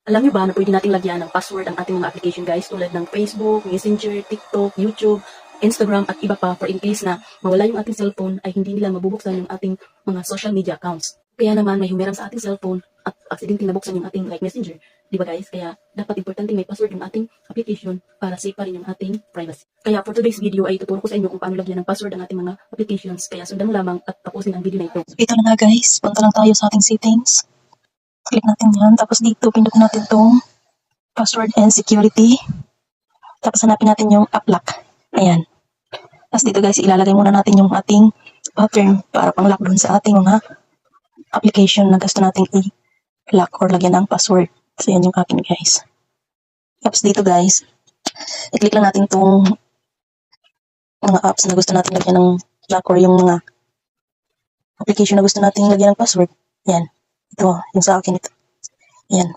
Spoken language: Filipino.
Alam niyo ba na pwede nating lagyan ng password ang ating mga application guys, tulad ng Facebook, Messenger, TikTok, YouTube, Instagram at iba pa, for in case na mawala yung ating cellphone ay hindi nila mabubuksan yung ating mga social media accounts. Kaya naman may humiram sa ating cellphone at accidentally nabuksan yung ating like Messenger. Di ba guys? Kaya dapat importante may password yung ating application para safe pa rin yung ating privacy. Kaya for today's video ay tuturo ko sa inyo kung paano lagyan ng password ang ating mga applications. Kaya sundan mo lamang at tapusin ang video na ito. Ito na nga guys, punta lang tayo sa ating settings. Click natin yan. Tapos dito, pindutin natin itong password and security. Tapos hanapin natin yung app lock. Ayan. Tapos dito guys, ilalagay muna natin yung ating pattern para pang-lock dun sa ating mga application na gusto nating i-lock or lagyan ng password. So yan yung akin guys. Tapos dito guys, i-click lang natin itong mga apps na gusto natin lagyan ng lock or yung mga application na gusto natin lagyan ng password. Yan. Ito, yung sa akin ito. Yan.